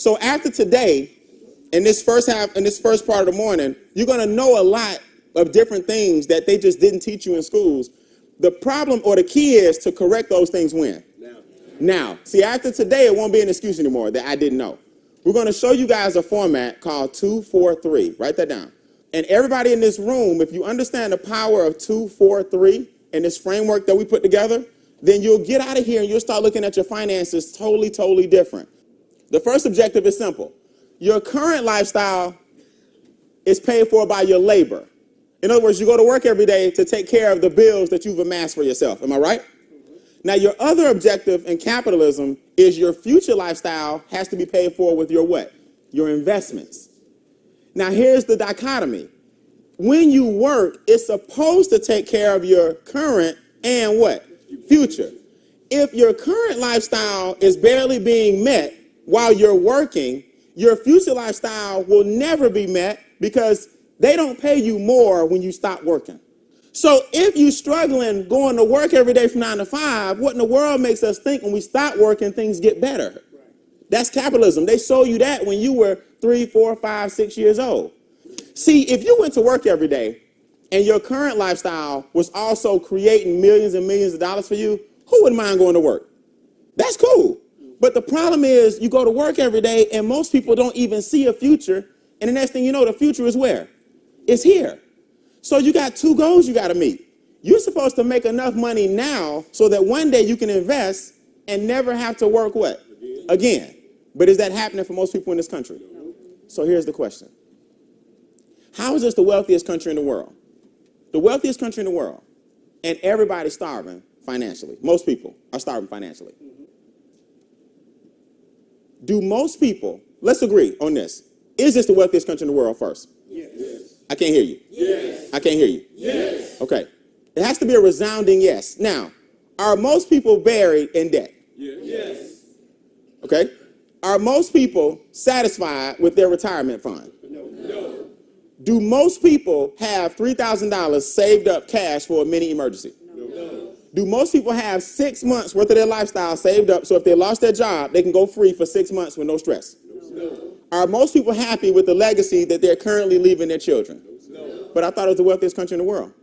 So after today, in this first part of the morning, you're going to know a lot of different things that they just didn't teach you in schools. The problem or the key is to correct those things when? Now. See, after today, it won't be an excuse anymore that I didn't know. We're going to show you guys a format called 2-4-3. Write that down. And everybody in this room, if you understand the power of 2-4-3 and this framework that we put together, then you'll get out of here and you'll start looking at your finances totally different. The first objective is simple. Your current lifestyle is paid for by your labor. In other words, you go to work every day to take care of the bills that you've amassed for yourself. Am I right? Now, your other objective in capitalism is your future lifestyle has to be paid for with your what? Your investments. Now, here's the dichotomy. When you work, it's supposed to take care of your current and what? Future. If your current lifestyle is barely being met while you're working, your future lifestyle will never be met because they don't pay you more when you stop working. So if you're struggling going to work every day from 9 to 5, what in the world makes us think when we stop working, things get better? That's capitalism. They sold you that when you were 3, 4, 5, 6 years old. See, if you went to work every day and your current lifestyle was also creating millions and millions of dollars for you, who wouldn't mind going to work? That's cool. But the problem is you go to work every day and most people don't even see a future. And the next thing you know, the future is where? It's here. So you got two goals you got to meet. You're supposed to make enough money now so that one day you can invest and never have to work what? Again. But is that happening for most people in this country? So here's the question. How is this the wealthiest country in the world? The wealthiest country in the world. And everybody's starving financially. Most people are starving financially. Do most people, let's agree on this. Is this the wealthiest country in the world first? Yes. I can't hear you. Yes. I can't hear you. Yes. Okay. It has to be a resounding yes. Now, are most people buried in debt? Yes. Okay. Are most people satisfied with their retirement fund? No. Do most people have $3,000 saved up cash for a mini emergency? No. Do most people have 6 months worth of their lifestyle saved up so if they lost their job, they can go free for 6 months with no stress? No. Are most people happy with the legacy that they're currently leaving their children? No. But I thought it was the wealthiest country in the world.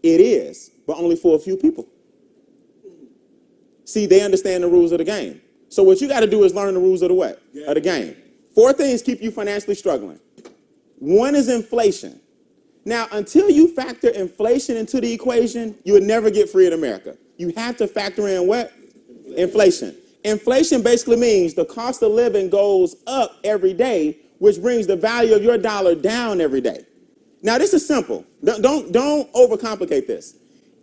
It is, but only for a few people. See, they understand the rules of the game. So what you got to do is learn the rules of the what? Of the game. 4 things keep you financially struggling. 1 is inflation. Now, until you factor inflation into the equation, you would never get free in America. You have to factor in what? Inflation. Inflation basically means the cost of living goes up every day, which brings the value of your dollar down every day. Now, this is simple. Don't overcomplicate this.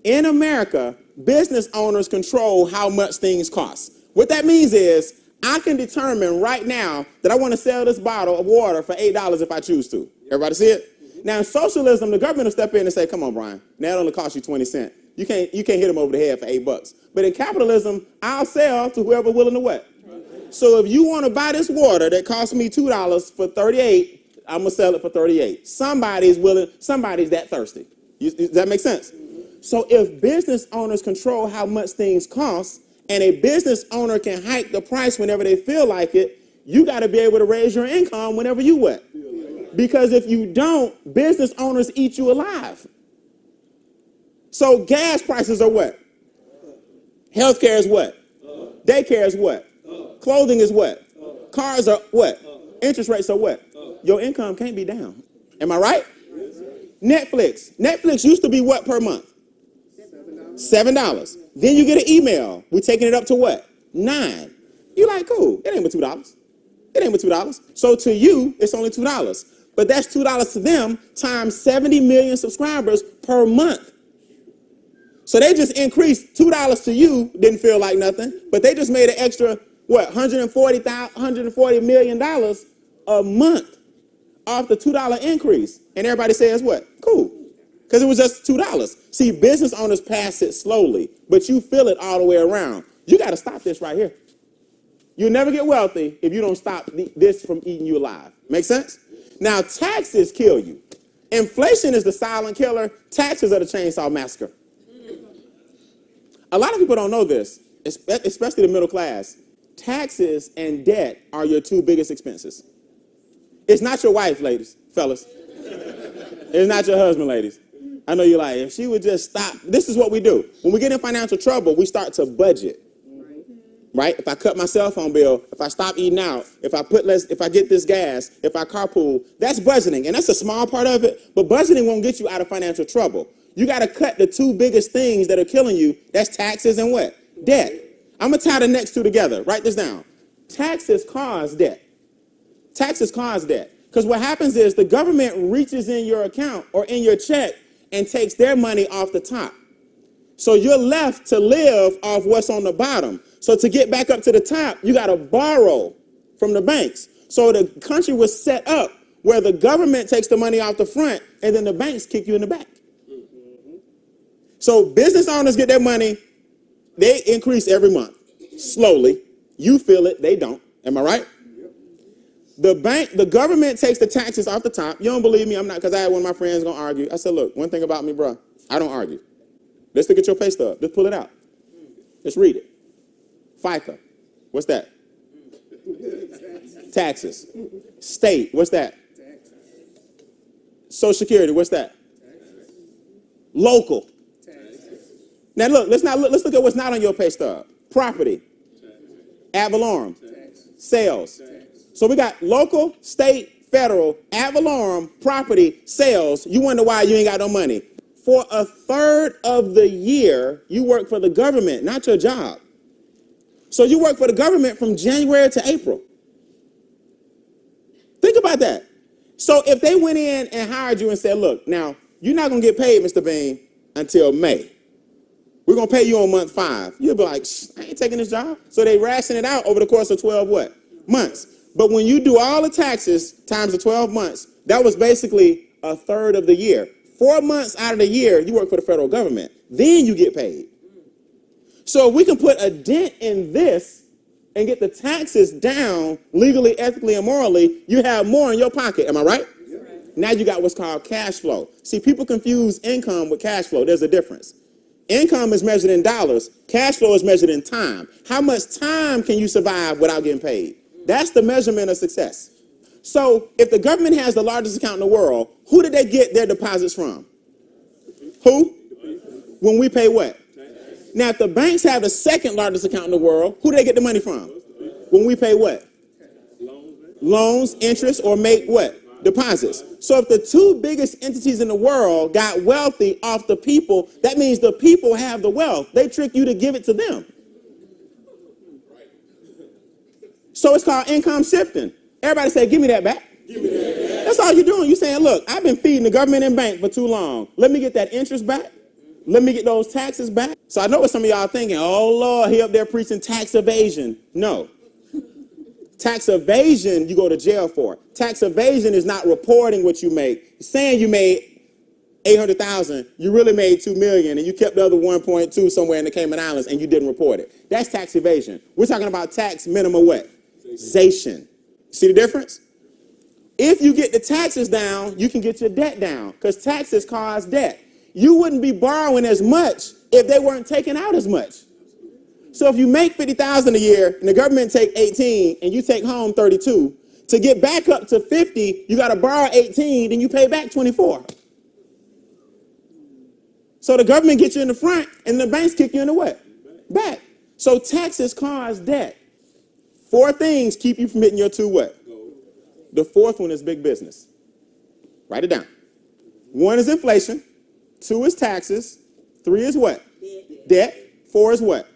In America, business owners control how much things cost. What that means is I can determine right now that I want to sell this bottle of water for $8 if I choose to. Everybody see it? Now, in socialism, the government will step in and say, come on, Brian, now it only costs you 20 cents. You can't hit them over the head for $8. But in capitalism, I'll sell to whoever willing to what? So if you want to buy this water that cost me $2 for 38, I'm going to sell it for 38. Somebody's that thirsty. Does that make sense? So if business owners control how much things cost, and a business owner can hike the price whenever they feel like it, you got to be able to raise your income whenever you what? Because if you don't, business owners eat you alive. So gas prices are what? Healthcare is what? Daycare is what? Clothing is what? Cars are what? Interest rates are what? Your income can't be down. Am I right? Netflix. Netflix used to be what per month? $7. Then you get an email. We're taking it up to what? $9. You're like, cool. It ain't but $2. It ain't but $2. So to you, it's only $2. But that's $2 to them times 70 million subscribers per month. So they just increased $2 to you, didn't feel like nothing, but they just made an extra, what, $140 million a month off the $2 increase. And everybody says what? Cool. Because it was just $2. See, business owners pass it slowly, but you feel it all the way around. You got to stop this right here. You'll never get wealthy if you don't stop this from eating you alive. Make sense? Now, taxes kill you. Inflation is the silent killer. Taxes are the chainsaw massacre. A lot of people don't know this, especially the middle class. taxes and debt are your two biggest expenses. It's not your wife, ladies, fellas. It's not your husband, ladies. I know you're like, if she would just stop. This is what we do. When we get in financial trouble, we start to budget. Right? If I cut my cell phone bill, if I stop eating out, if I get this gas, if I carpool, that's budgeting. And that's a small part of it, but budgeting won't get you out of financial trouble. You got to cut the two biggest things that are killing you. That's taxes and what? Debt. I'm going to tie the next two together. Write this down. Taxes cause debt. Taxes cause debt. Because what happens is the government reaches in your account or in your check and takes their money off the top. So you're left to live off what's on the bottom. So to get back up to the top, you got to borrow from the banks. So the country was set up where the government takes the money off the front and then the banks kick you in the back. So business owners get their money. They increase every month, slowly. You feel it, they don't. Am I right? The government takes the taxes off the top. You don't believe me? I'm not, because I had one of my friends gonna argue. I said, look, one thing about me, bro, I don't argue. Let's look at your pay stub. Just pull it out. Just read it. FICA. What's that? Taxes. State. What's that? Social Security. What's that? Local. Now look, let's look at what's not on your pay stub. Property. Ad valorem. Sales. So we got local, state, federal, ad valorem, property, sales. You wonder why you ain't got no money. For a third of the year, you work for the government, not your job. So you work for the government from January to April. Think about that. So if they went in and hired you and said, look, now, you're not going to get paid, Mr. Beane, until May. We're going to pay you on month 5. You'll be like, I ain't taking this job. So they ration it out over the course of 12 what? Months. But when you do all the taxes times the 12 months, that was basically a third of the year. 4 months out of the year, you work for the federal government. Then you get paid. So if we can put a dent in this and get the taxes down legally, ethically, and morally, you have more in your pocket. Am I right? Yeah. Now you got what's called cash flow. See, people confuse income with cash flow. There's a difference. Income is measured in dollars. Cash flow is measured in time. How much time can you survive without getting paid? That's the measurement of success. So if the government has the largest account in the world, who did they get their deposits from? Who? When we pay what? Now, if the banks have the second largest account in the world, who do they get the money from? When we pay what? Loans, interest, or make what? Deposits. So if the two biggest entities in the world got wealthy off the people, that means the people have the wealth. They trick you to give it to them. So it's called income shifting. Everybody say, give me that back. Give me that back. That's all you're doing. You're saying, look, I've been feeding the government and bank for too long. Let me get that interest back. Let me get those taxes back. So I know what some of y'all thinking. Oh, Lord, he up there preaching tax evasion. No. Tax evasion, you go to jail for. Tax evasion is not reporting what you make. Saying you made $800,000, you really made $2 million, and you kept the other 1.2 somewhere in the Cayman Islands, and you didn't report it. That's tax evasion. We're talking about tax minimum what? Zation. See the difference? If you get the taxes down, you can get your debt down, because taxes cause debt. You wouldn't be borrowing as much if they weren't taking out as much. So if you make $50,000 a year and the government take 18 and you take home 32, to get back up to 50, you got to borrow 18, then you pay back 24. So the government gets you in the front and the banks kick you in the what? Back. So taxes cause debt. 4 things keep you from hitting your 2 what? The 4th one is big business. Write it down. 1 is inflation. 2 is taxes. 3 is what? Debt. 4 is what?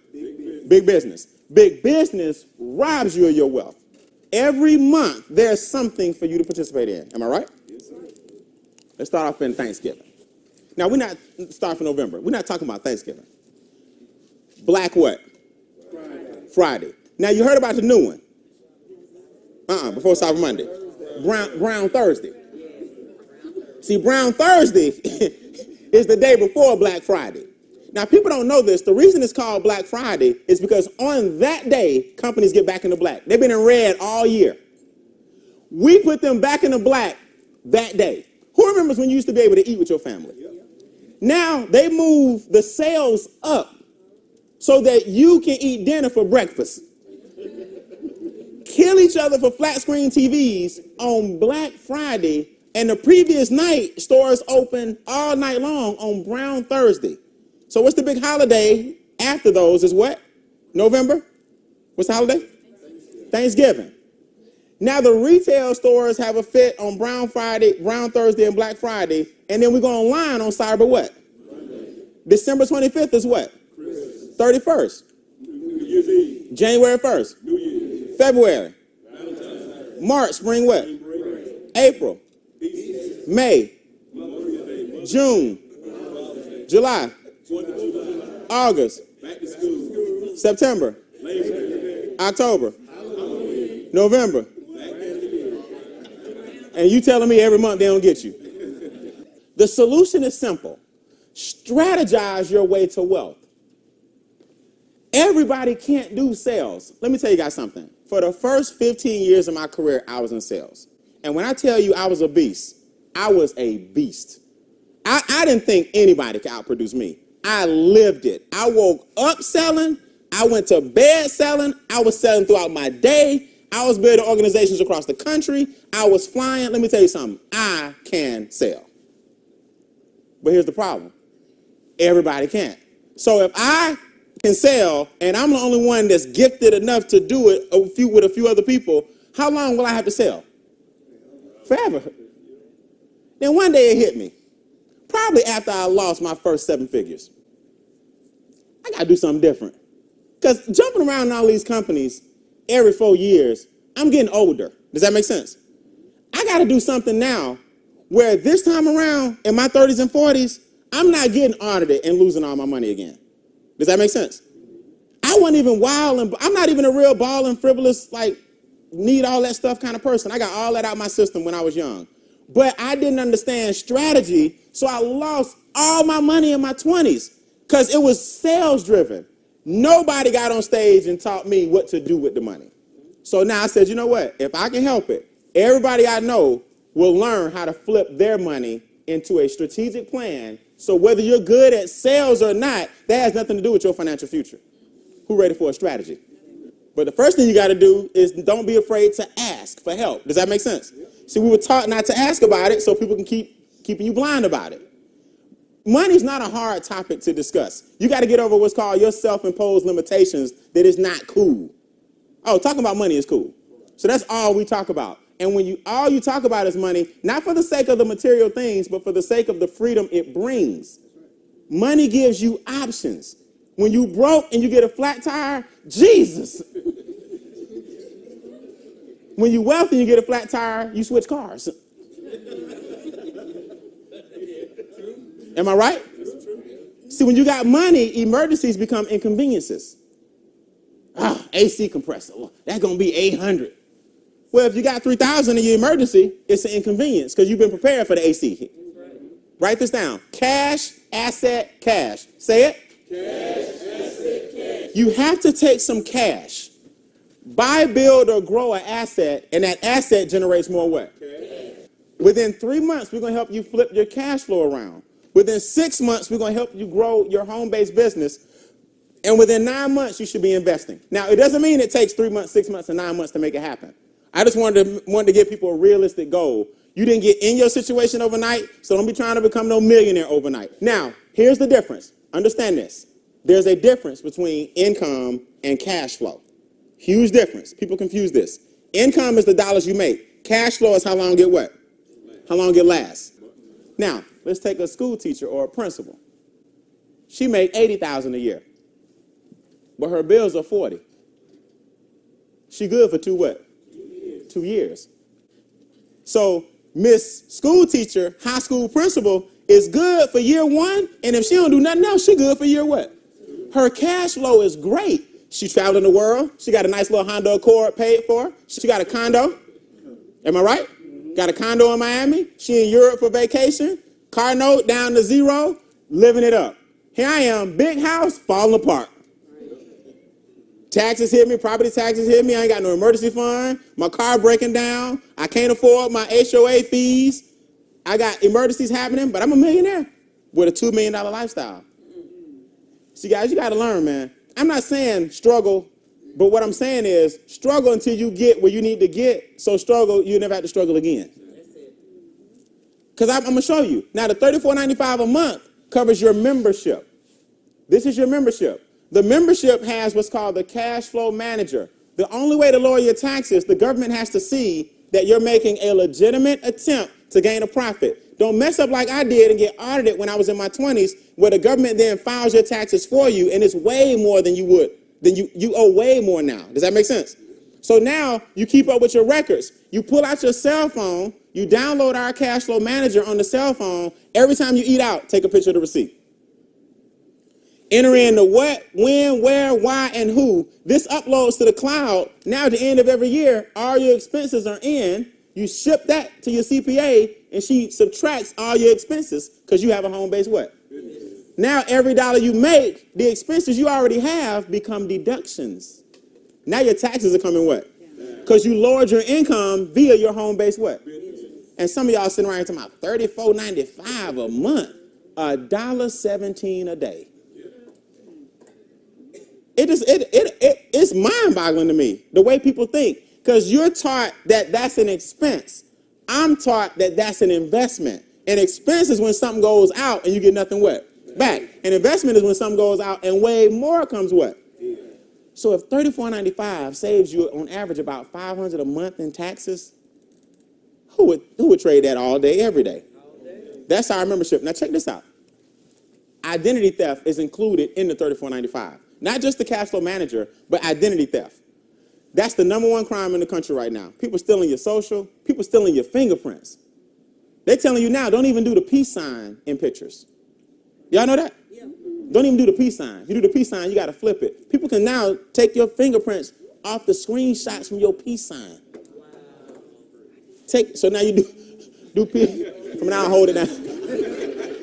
Big business. Big business robs you of your wealth. Every month, there's something for you to participate in. Am I right? Yes, sir. Let's start off in Thanksgiving. Now, we're not starting for November. We're not talking about Thanksgiving. Black what? Friday. Now, you heard about the new one. Before Cyber Monday. Brown Thursday. See, Brown Thursday is the day before Black Friday. Now, people don't know this. The reason it's called Black Friday is because on that day, companies get back into black. They've been in red all year. We put them back into black that day. Who remembers when you used to be able to eat with your family? Now, they move the sales up so that you can eat dinner for breakfast. kill each other for flat screen TVs on Black Friday, and the previous night, stores open all night long on Brown Thursday. So what's the big holiday after those is what? November? What's the holiday? Thanksgiving. Now the retail stores have a fit on Brown Friday, Brown Thursday, and Black Friday, and then we go online on Cyber what? Monday. December 25th is what? Christmas. 31st. New Year's Eve. January 1st. New Year's. February. Valentine's. March, spring what? Spring. April. Easter. May. June. July. August. Back to school. September. October. November. And you telling me every month they don't get you. The solution is simple. Strategize your way to wealth. Everybody can't do sales. Let me tell you guys something. For the first 15 years of my career, I was in sales. And when I tell you I was a beast, I was a beast. I didn't think anybody could outproduce me. I lived it. I woke up selling. I went to bed selling. I was selling throughout my day. I was building organizations across the country. I was flying. Let me tell you something. I can sell. But here's the problem. Everybody can't. So if I can sell and I'm the only one that's gifted enough to do it with a few other people, how long will I have to sell? Forever. Then one day it hit me. Probably after I lost my first 7 figures. I got to do something different. Because jumping around in all these companies every 4 years, I'm getting older. Does that make sense? I got to do something now where this time around in my 30s and 40s, I'm not getting audited and losing all my money again. Does that make sense? I wasn't even wild, and I'm not even a real ball and frivolous, like, need all that stuff kind of person. I got all that out of my system when I was young. But I didn't understand strategy, so I lost all my money in my 20s because it was sales driven. Nobody got on stage and taught me what to do with the money. So now I said, you know what? If I can help it, everybody I know will learn how to flip their money into a strategic plan. So whether you're good at sales or not, that has nothing to do with your financial future. Who ready for a strategy? But the first thing you got to do is don't be afraid to ask for help. Does that make sense? See, we were taught not to ask about it so people can keeping you blind about it. Money's not a hard topic to discuss. You got to get over what's called your self-imposed limitations that is not cool. Oh, talking about money is cool. So that's all we talk about. And when all you talk about is money, not for the sake of the material things, but for the sake of the freedom it brings. Money gives you options. When you broke and you get a flat tire, Jesus. When you wealthy and you get a flat tire, you switch cars. Am I right? See, when you got money, emergencies become inconveniences. AC compressor, that's going to be $800. Well, if you got $3,000 in your emergency, it's an inconvenience because you've been prepared for the AC. Write this down. Cash, asset, cash. Say it. Cash, asset, cash. You have to take some cash. Buy, build, or grow an asset, and that asset generates more what? Cash. Within 3 months, we're going to help you flip your cash flow around. Within 6 months, we're going to help you grow your home-based business. And within 9 months, you should be investing. Now, it doesn't mean it takes 3 months, 6 months, and 9 months to make it happen. I just wanted to give people a realistic goal. You didn't get in your situation overnight, so don't be trying to become no millionaire overnight. Now, here's the difference. Understand this. There's a difference between income and cash flow. Huge difference. People confuse this. Income is the dollars you make. Cash flow is how long it what? How long it lasts. Now, let's take a school teacher or a principal. She made $80,000 a year, but her bills are $40,000. She good for 2 what? 2 years. So Miss School Teacher, high school principal is good for year 1, and if she don't do nothing else, she good for year what? Her cash flow is great. She traveled in the world. She got a nice little Honda Accord paid for. She got a condo. Am I right? Got a condo in Miami. She in Europe for vacation. Car note down to 0, living it up. Here I am, big house, falling apart. Taxes hit me, property taxes hit me. I ain't got no emergency fund. My car breaking down. I can't afford my HOA fees. I got emergencies happening, but I'm a millionaire with a $2 million lifestyle. See, guys, you got to learn, man. I'm not saying struggle But what I'm saying is struggle until you get where you need to get. So struggle, you never have to struggle again. Because I'm going to show you. Now, the $34.95 a month covers your membership. This is your membership. The membership has what's called the cash flow manager. The only way to lower your taxes, the government has to see that you're making a legitimate attempt to gain a profit. Don't mess up like I did and get audited when I was in my 20s, where the government then files your taxes for you, and it's way more than you would. Then you owe way more now. Does that make sense? So now you keep up with your records. You pull out your cell phone, you download our cash flow manager on the cell phone. Every time you eat out, take a picture of the receipt. Enter in the what, when, where, why, and who. This uploads to the cloud. Now at the end of every year, all your expenses are in. You ship that to your CPA, and she subtracts all your expenses because you have a home-based what? Now every dollar you make, the expenses you already have become deductions. Now your taxes are coming what? Because you lowered your income via your home-based what? And some of y'all sitting around here talking about $34.95 a month, $1.17 a day. It's mind-boggling to me, the way people think, because you're taught that that's an expense. I'm taught that that's an investment. An expense is when something goes out and you get nothing what? Back. An investment is when something goes out and way more comes what? So if $34.95 saves you on average about $500 a month in taxes, who would trade that all day, every day? That's our membership. Now check this out. Identity theft is included in the $34.95. Not just the cash flow manager, but identity theft. That's the #1 crime in the country right now. People stealing your social, people stealing your fingerprints. They're telling you now, don't even do the peace sign in pictures. Y'all know that? Yeah. Don't even do the peace sign. You do the peace sign, you got to flip it. People can now take your fingerprints off the screenshots from your peace sign. Wow. So now you do peace. From now on, hold it down.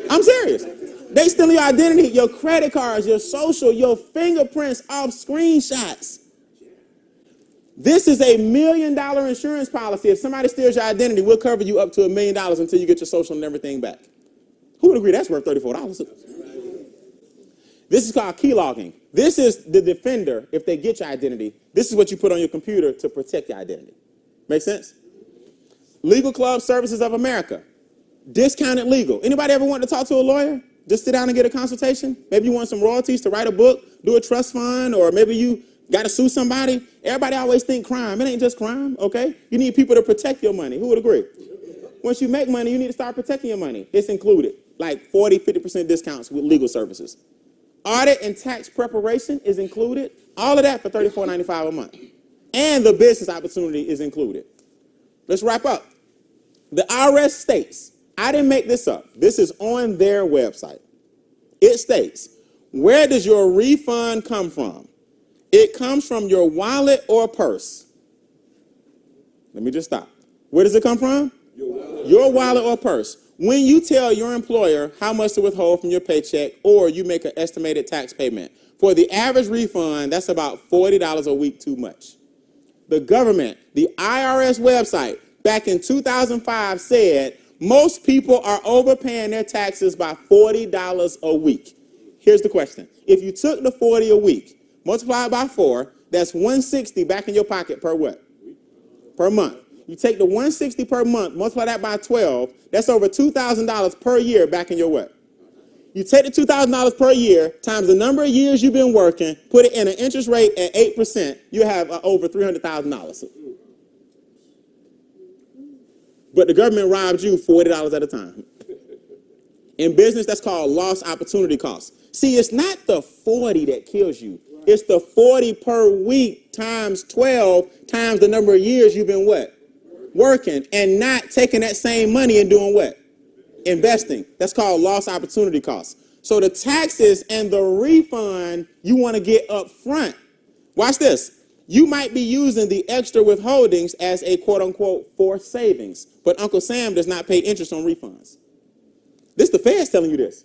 I'm serious. They steal your identity, your credit cards, your social, your fingerprints off screenshots. This is a $1 million insurance policy. If somebody steals your identity, we'll cover you up to $1 million until you get your social and everything back. Who would agree that's worth $34? This is called key logging. This is the defender if they get your identity. This is what you put on your computer to protect your identity. Make sense? Legal Club Services of America. Discounted legal. Anybody ever want to talk to a lawyer? Just sit down and get a consultation? Maybe you want some royalties to write a book, do a trust fund, or maybe you got to sue somebody. Everybody always think crime. It ain't just crime, okay? You need people to protect your money. Who would agree? Once you make money, you need to start protecting your money. It's included, like 40, 50% discounts with legal services. Audit and tax preparation is included. All of that for $34.95 a month. And the business opportunity is included. Let's wrap up. The IRS states, I didn't make this up. This is on their website. It states, where does your refund come from? It comes from your wallet or purse. Let me just stop. Where does it come from? Your wallet or purse. When you tell your employer how much to withhold from your paycheck or you make an estimated tax payment, for the average refund, that's about $40 a week too much. The government, the IRS website, back in 2005 said most people are overpaying their taxes by $40 a week. Here's the question. If you took the $40 a week, multiplied by 4, that's $160 back in your pocket per what? Per month. You take the $160 per month, multiply that by 12, that's over $2,000 per year back in your what? You take the $2,000 per year times the number of years you've been working, put it in an interest rate at 8%, you have over $300,000. But the government robbed you $40 at a time. In business, that's called lost opportunity cost. See, it's not the 40 that kills you. It's the 40 per week times 12 times the number of years you've been what? Working and not taking that same money and doing what? Investing. That's called lost opportunity cost. So the taxes and the refund you want to get up front. Watch this. You might be using the extra withholdings as a quote unquote forced savings, but Uncle Sam does not pay interest on refunds. This the Fed's telling you this.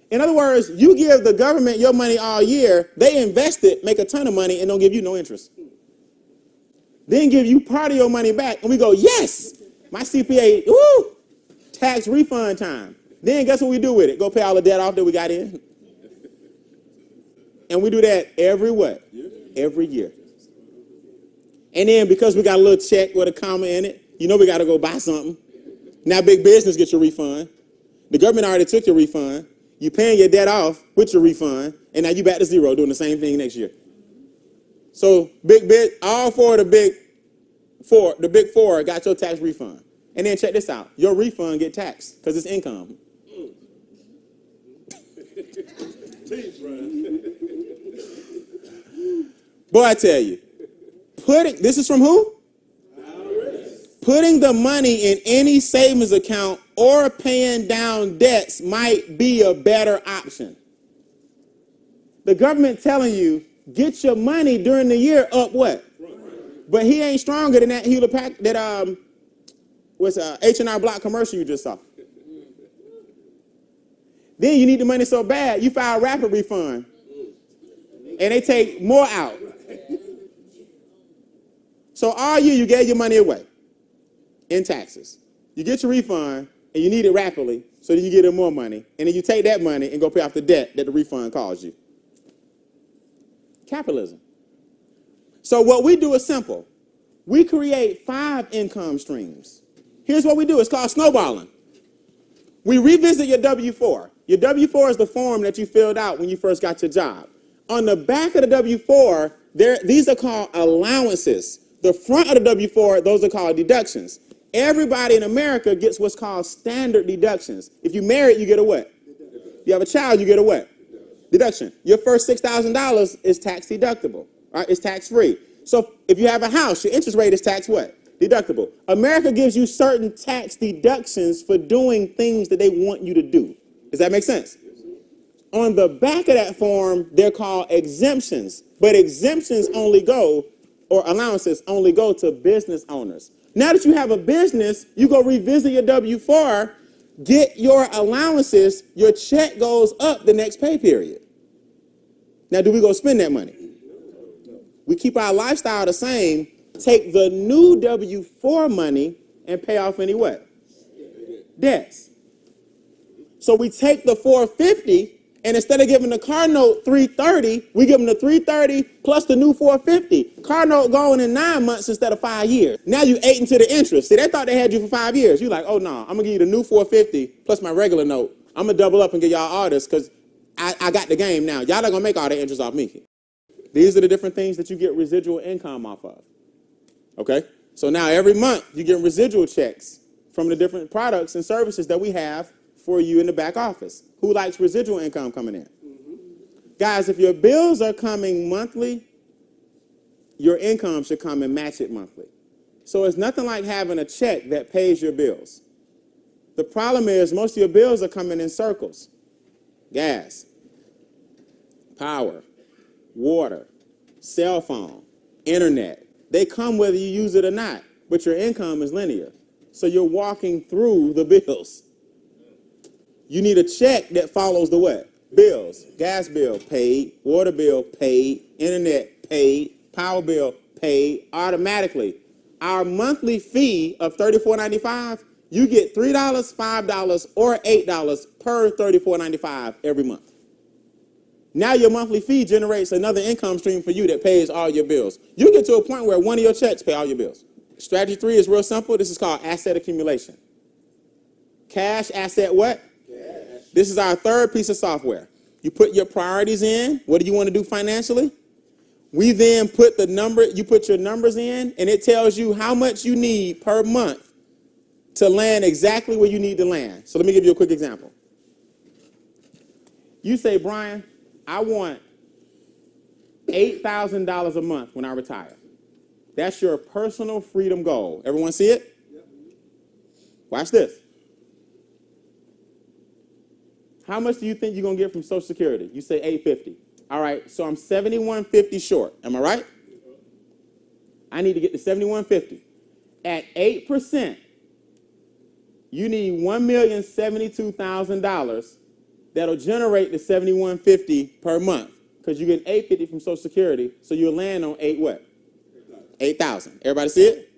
In other words, you give the government your money all year, they invest it, make a ton of money, and don't give you no interest. Then give you part of your money back, and we go, yes, my CPA, woo, tax refund time. Then guess what we do with it? Go pay all the debt off that we got in. And we do that every what? Every year. And then because we got a little check with a comma in it, you know we got to go buy something. Now big business gets your refund. The government already took your refund. You paying your debt off with your refund, and now you back to zero doing the same thing next year. So all four of the big four got your tax refund. And then check this out. Your refund get taxed because it's income. Boy, I tell you, this is from who? Putting the money in any savings account or paying down debts might be a better option. The government telling you, get your money during the year up what? But he ain't stronger than that Hewlett Packard, that was H&R Block commercial you just saw. Then you need the money so bad, you file a rapid refund. And they take more out. So all year you gave your money away in taxes. You get your refund and you need it rapidly so that you get more money. And then you take that money and go pay off the debt that the refund caused you. Capitalism. So what we do is simple. We create 5 income streams. Here's what we do. It's called snowballing. We revisit your W-4. Your W-4 is the form that you filled out when you first got your job. On the back of the W-4, these are called allowances. The front of the W-4, those are called deductions. Everybody in America gets what's called standard deductions. If you're married, you get a what? You have a child, you get a what? Deduction. Your first $6,000 is tax deductible. Right? It's tax free. So if you have a house, your interest rate is tax what? Deductible. America gives you certain tax deductions for doing things that they want you to do. Does that make sense? On the back of that form, they're called exemptions. But exemptions only go, or allowances only go to business owners. Now that you have a business, you go revisit your W-4, get your allowances, your check goes up the next pay period. Now, do we go spend that money? We keep our lifestyle the same, take the new W-4 money and pay off any what? Debts. So we take the $450, and instead of giving the car note $330, we give them the $330 plus the new $450. Car note going in 9 months instead of 5 years. Now you ate into the interest. See, they thought they had you for 5 years. You're like, oh no, I'm gonna give you the new $450 plus my regular note. I'm gonna double up and get y'all all this because I got the game now. Y'all not gonna make all the interest off me. These are the different things that you get residual income off of. Okay? So now every month you get residual checks from the different products and services that we have for you in the back office. Who likes residual income coming in? Guys, if your bills are coming monthly, your income should come and match it monthly. So it's nothing like having a check that pays your bills. The problem is most of your bills are coming in circles. Gas, power, water, cell phone, internet. They come whether you use it or not, but your income is linear. So you're walking through the bills. You need a check that follows the what? Bills. Gas bill paid, water bill paid, internet paid, power bill paid automatically. Our monthly fee of $34.95, you get $3, $5, or $8 per $34.95 every month. Now your monthly fee generates another income stream for you that pays all your bills. You get to a point where one of your checks pay all your bills. Strategy 3 is real simple. This is called asset accumulation. Cash, asset, what? This is our third piece of software. You put your priorities in. What do you want to do financially? We then put you put your numbers in, and it tells you how much you need per month to land exactly where you need to land. So let me give you a quick example. You say, Brian, I want $8,000 a month when I retire. That's your personal freedom goal. Everyone see it? Watch this. How much do you think you're going to get from Social Security? You say $850. All right, so I'm $71.50 short. Am I right? I need to get to $71.50. At 8%, you need $1,072,000 that'll generate the $71.50 per month because you get $850 from Social Security, so you'll land on what? $8,000. Everybody see it?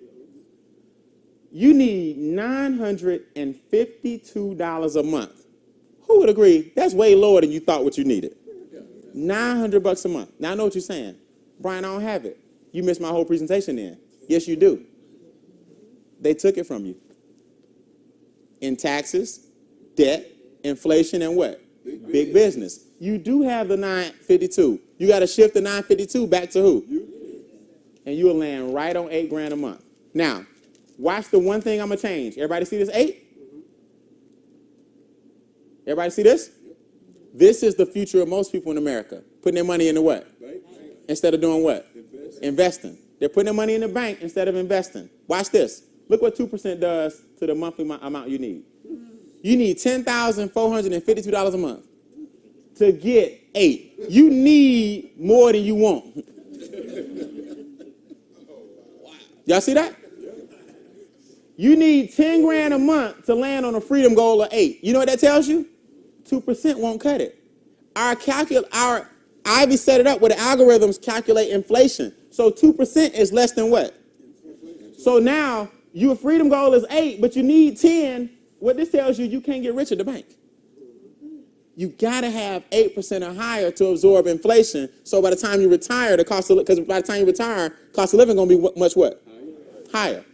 You need $952 a month. Who would agree? That's way lower than you thought what you needed. $900 a month. Now I know what you're saying. Brian, I don't have it. You missed my whole presentation then. Yes, you do. They took it from you. In taxes, debt, inflation, and what? Big business. You do have the 952. You got to shift the 952 back to who? And you'll land right on $8,000 a month. Now, watch the one thing I'm going to change. Everybody see this 8? Everybody see this? This is the future of most people in America. Putting their money into what? Instead of doing what? Investing. They're putting their money in the bank instead of investing. Watch this. Look what 2% does to the monthly amount you need. You need $10,452 a month to get 8. You need more than you want. Y'all see that? You need $10,000 a month to land on a freedom goal of 8. You know what that tells you? 2% won't cut it. Ivy set it up where the algorithms calculate inflation. So 2% is less than what? So now your freedom goal is 8, but you need 10. What this tells you, you can't get rich at the bank. You got to have 8% or higher to absorb inflation. So by the time you retire, because by the time you retire, cost of living going to be much what? Higher.